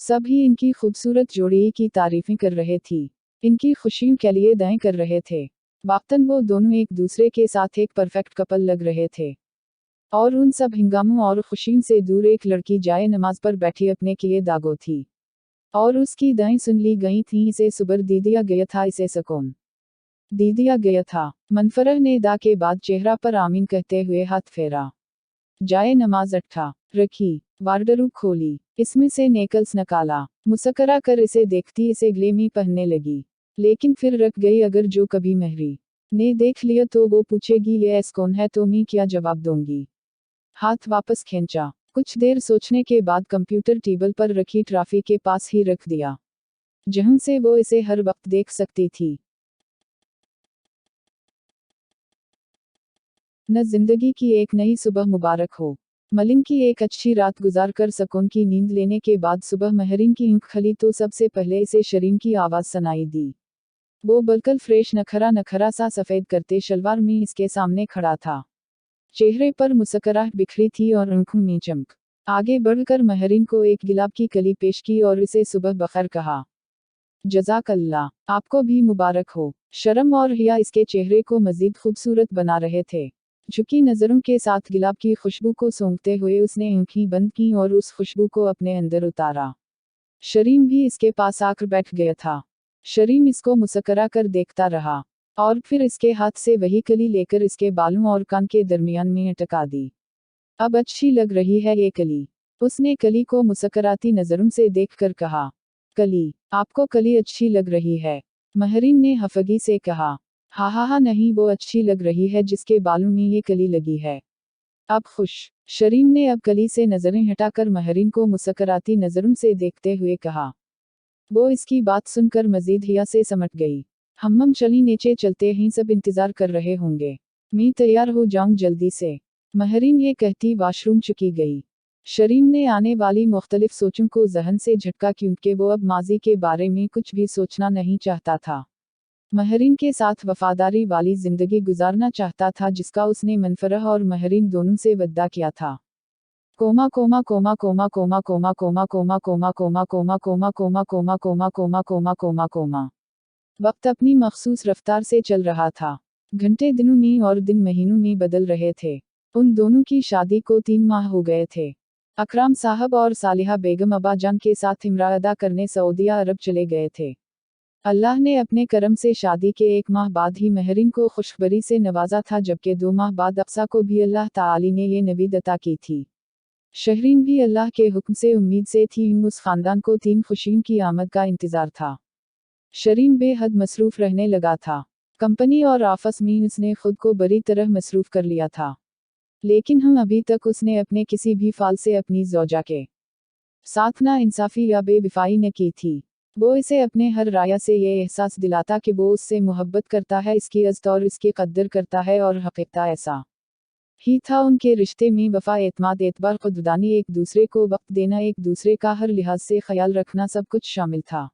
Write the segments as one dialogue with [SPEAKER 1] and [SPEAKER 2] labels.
[SPEAKER 1] सभी इनकी खूबसूरत जोड़ी की तारीफें कर रहे थी, इनकी खुशियों के लिए दाएं कर रहे थे। वक्तन वो दोनों एक दूसरे के साथ एक परफेक्ट कपल लग रहे थे। और उन सब हंगामों और खुशियों से दूर एक लड़की जाए नमाज पर बैठी अपने किए दागो थी, और उसकी दाएं सुन ली गई थी। इसे सुबर दे दिया गया था, इसे सुकून दे दिया गया था। मनफरह ने दा के बाद चेहरा पर आमीन कहते हुए हाथ फेरा। जाए नमाज अट्ठा रखी, वार्डरोब खोली, इसमें से नेकल्स निकाला, मुस्करा कर इसे देखती इसे गले में पहनने लगी। लेकिन फिर रख गई, अगर जो कभी महरी ने देख लिया तो वो पूछेगी ये ऐस कौन है, तो मैं क्या जवाब दूंगी। हाथ वापस खींचा, कुछ देर सोचने के बाद कंप्यूटर टेबल पर रखी ट्रॉफी के पास ही रख दिया, जहां से वो इसे हर वक्त देख सकती थी। न जिंदगी की एक नई सुबह मुबारक हो। मलिन की एक अच्छी रात गुजार कर सुकून की नींद लेने के बाद सुबह महरीन की आंख खुली तो सबसे पहले इसे शरीम की आवाज़ सुनाई दी। वो बिल्कुल फ्रेश नखरा नखरा सा सफ़ेद करते शलवार में इसके सामने खड़ा था। चेहरे पर मुस्कुराहट बिखरी थी और आंखों में चमक। आगे बढ़कर महरीन को एक गुलाब की कली पेश की और इसे सुबह बखैर कहा। जज़ाकल्लाह, आपको भी मुबारक हो। शर्म और हिया इसके चेहरे को मजीद खूबसूरत बना रहे थे। झुकी नज़रों के साथ गुलाब की खुशबू को सूंघते हुए उसने आंखें बंद की और उस खुशबू को अपने अंदर उतारा। शरीम भी इसके पास आकर बैठ गया था। शरीम इसको मुस्करा कर देखता रहा, और फिर इसके हाथ से वही कली लेकर इसके बालों और कान के दरमियान में अटका दी। अब अच्छी लग रही है ये कली, उसने कली को मुस्कराती नज़रों से देखकर कहा। कली, आपको कली अच्छी लग रही है? महरीन ने हफगी से कहा। हा नहीं, वो अच्छी लग रही है जिसके बालों में ये कली लगी है। अब खुश। शरीम ने अब कली से नज़रें हटाकर महरीन को मुस्कराती नज़रों से देखते हुए कहा। वो इसकी बात सुनकर मजीद हिया से समट गई। हम चली, नीचे चलते हैं, सब इंतज़ार कर रहे होंगे। मैं तैयार हो जाऊं जल्दी से। महरीन ये कहती वाशरूम चुकी गई। शरीम ने आने वाली मुख्तलिफ सोचों को जहन से झटका, क्योंकि वो अब माजी के बारे में कुछ भी सोचना नहीं चाहता था। महरीन के साथ वफादारी वाली जिंदगी गुजारना चाहता था, जिसका उसने मनफरह और महरीन दोनों से वादा किया था। Comma comma comma comma comma comma comma comma comma comma comma comma comma comma comma comma comma comma comma. वक्त अपनी मखसूस रफ्तार से चल रहा था। घंटे दिनों में और दिन महीनों में बदल रहे थे। उन दोनों की शादी को 3 माह हो गए थे। अकराम साहब और सालिहा बेगम अब्बाजान के साथ इमरा अदा करने सऊदिया अरब चले गए थे। अल्लाह ने अपने करम से शादी के 1 माह बाद ही महरीन को खुशखबरी से नवाजा था, जबकि 2 माह बाद अफसा को भी अल्लाह ताली ने ये नवीद अता की थी। शहरीन भी अल्लाह के हुक्म से उम्मीद से थी। उस खानदान को 3 खुशियों की आमद का इंतज़ार था। शरीम बेहद मसरूफ़ रहने लगा था। कंपनी और ऑफिस में उसने खुद को बुरी तरह मसरूफ़ कर लिया था। लेकिन अभी तक उसने अपने किसी भी फाल से अपनी ज़ौजा के साथ ना इंसाफ़ी या बेवफ़ाई न की थी। वो इसे अपने हर राया से ये एहसास दिलाता कि वो उससे मोहब्बत करता है, इसकी इज़्ज़त और इसकी कद्र करता है, और हकीकत ऐसा ही था। उनके रिश्ते में वफ़ा, एतमाद, एतबार, क़ुद्रदानी, एक दूसरे को वक्त देना, एक दूसरे का हर लिहाज से ख्याल रखना, सब कुछ शामिल था।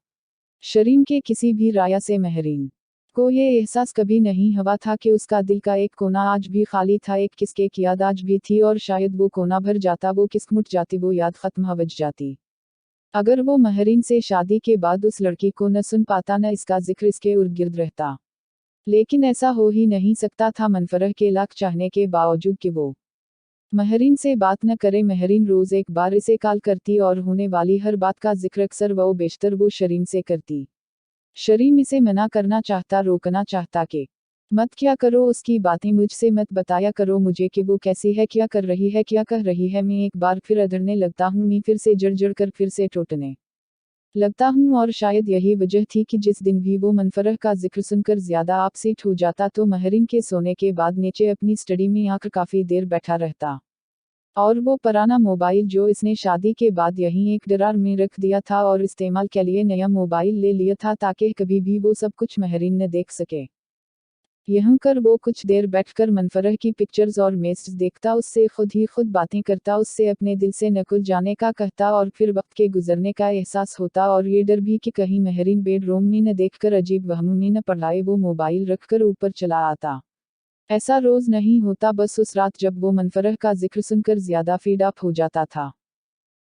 [SPEAKER 1] शरीम के किसी भी राया से महरीन को ये एहसास कभी नहीं हुआ था कि उसका दिल का एक कोना आज भी खाली था। एक किस्के की याद आज भी थी, और शायद वो कोना भर जाता, वो किस्क मुट जाती, वो याद ख़त्म हो जाती, अगर वो महरीन से शादी के बाद उस लड़की को न सुन पाता, न इसका जिक्र इसके उर्द गिर्द रहता। लेकिन ऐसा हो ही नहीं सकता था, मनफरह के लाख चाहने के बावजूद कि वो महरीन से बात न करे। महरीन रोज़ एक बार इसे कॉल करती और होने वाली हर बात का जिक्र अक्सर व बेशतर वो शरीम से करती। शरीम इसे मना करना चाहता, रोकना चाहता कि मत क्या करो, उसकी बातें मुझसे मत बताया करो मुझे कि वो कैसी है, क्या कर रही है, क्या कह रही है। मैं एक बार फिर अधरने लगता हूँ, मैं फिर से जड़ कर फिर से टूटने लगता हूँ। और शायद यही वजह थी कि जिस दिन भी वो मनफरह का जिक्र सुनकर ज़्यादा आपसेट हो जाता, तो महरीन के सोने के बाद नीचे अपनी स्टडी में आकर काफ़ी देर बैठा रहता, और वो पुराना मोबाइल जो इसने शादी के बाद यहीं एक ड्रॉर में रख दिया था और इस्तेमाल के लिए नया मोबाइल ले लिया था, ताकि कभी भी वो सब कुछ महरीन न देख सके। यहाँ कर वो कुछ देर बैठकर मनफरह की पिक्चर्स और मैसेज देखता, उससे खुद ही खुद बातें करता, उससे अपने दिल से नकुल जाने का कहता, और फिर वक्त के गुजरने का एहसास होता, और ये डर भी कि कहीं महरीन बेडरूम में न देखकर अजीब वहमों में न पढ़ाए, वो मोबाइल रखकर ऊपर चला आता। ऐसा रोज़ नहीं होता, बस उस रात जब वो मनफरह का जिक्र सुनकर ज़्यादा फीड अप हो जाता था।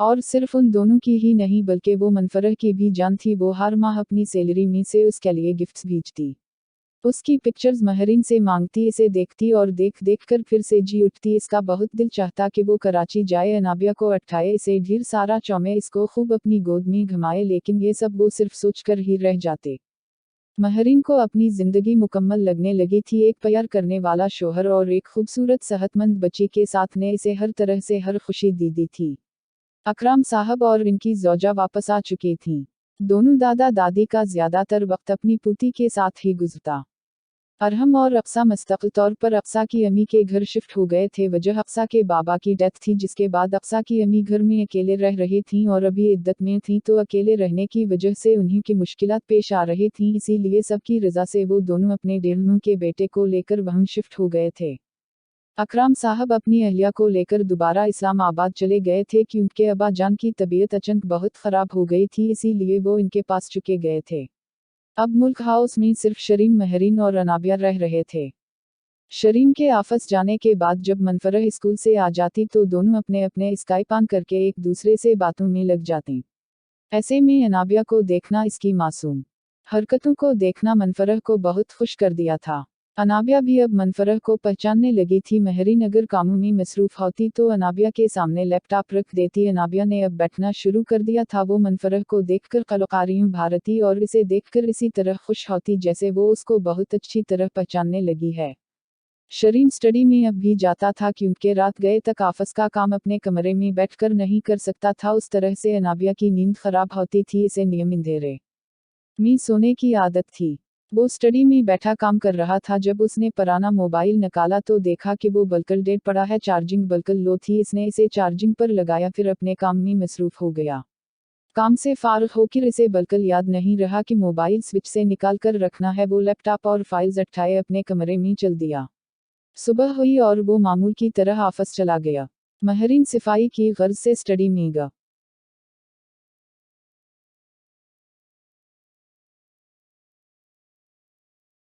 [SPEAKER 1] और सिर्फ उन दोनों की ही नहीं बल्कि वो मनफरह की भी जान थी। वो हर माह अपनी सैलरी में से उसके लिए गिफ्ट्स भेजती, उसकी पिक्चर्स महरीन से मांगती, इसे देखती और देख देख कर फिर से जी उठती। इसका बहुत दिल चाहता कि वो कराची जाए, अनाबिया को अटकाए, इसे ढेर सारा चौमे, इसको खूब अपनी गोद में घुमाए, लेकिन ये सब वो सिर्फ सोचकर ही रह जाते। महरीन को अपनी जिंदगी मुकम्मल लगने लगी थी। एक प्यार करने वाला शोहर और एक खूबसूरत सेहतमंद बच्ची के साथ ने इसे हर तरह से हर खुशी दी थी। अकराम साहब और इनकी ज़ौजा वापस आ चुकी थीं। दोनों दादा दादी का ज़्यादातर वक्त अपनी पोती के साथ ही गुजरता। अरहम और अफसा मुस्तकिल तौर पर अफसा की अम्मी के घर शिफ्ट हो गए थे। वजह अफसा के बाबा की डेथ थी, जिसके बाद अफसा की अम्मी घर में अकेले रह रही थीं और अभी इद्दत में थीं, तो अकेले रहने की वजह से उन्हीं की मुश्किलात पेश आ रही थीं। इसीलिए सबकी रज़ा से वो दोनों अपने 1.5 के बेटे को लेकर वहीं शिफ्ट हो गए थे। अकराम साहब अपनी अहलिया को लेकर दोबारा इस्लामाबाद चले गए थे क्योंकि अब्बा जान की तबीयत अचानक बहुत ख़राब हो गई थी, इसीलिए वो इनके पास चुके गए थे। अब मुल्क हाउस में सिर्फ शरीम, महरीन और अनाबिया रह रहे थे। शरीम के ऑफिस जाने के बाद जब मनफरह स्कूल से आ जाती तो दोनों अपने अपने स्काइप ऑन करके एक दूसरे से बातों में लग जाती। ऐसे में अनाबिया को देखना, इसकी मासूम हरकतों को देखना मनफरह को बहुत खुश कर दिया था। अनाबिया भी अब मनफरह को पहचानने लगी थी। महरीन अगर कामों में मसरूफ होती तो अनाबिया के सामने लैपटॉप रख देती। अनाबिया ने अब बैठना शुरू कर दिया था। वो मनफरह को देखकर कलकारियों भारती और इसे देखकर इसी तरह खुश होती जैसे वो उसको बहुत अच्छी तरह पहचानने लगी है। शरीम स्टडी में अब भी जाता था क्योंकि रात गए तक ऑफिस का काम अपने कमरे में बैठकर नहीं कर सकता था। उस तरह से अनाबिया की नींद खराब होती थी। इसे नियमित अंधेरे में सोने की आदत थी। वो स्टडी में बैठा काम कर रहा था जब उसने पुराना मोबाइल निकाला तो देखा कि वो बिल्कुल डेड पड़ा है, चार्जिंग बिल्कुल लो थी। इसने इसे चार्जिंग पर लगाया, फिर अपने काम में मसरूफ हो गया। काम से फारिग होकर इसे बिल्कुल याद नहीं रहा कि मोबाइल स्विच से निकाल कर रखना है। वो लैपटॉप और फाइल्स उठाए अपने कमरे में चल दिया। सुबह हुई और वो मामूल की तरह ऑफिस चला गया। महरीन सिफाई की गर्ज से स्टडी में गया।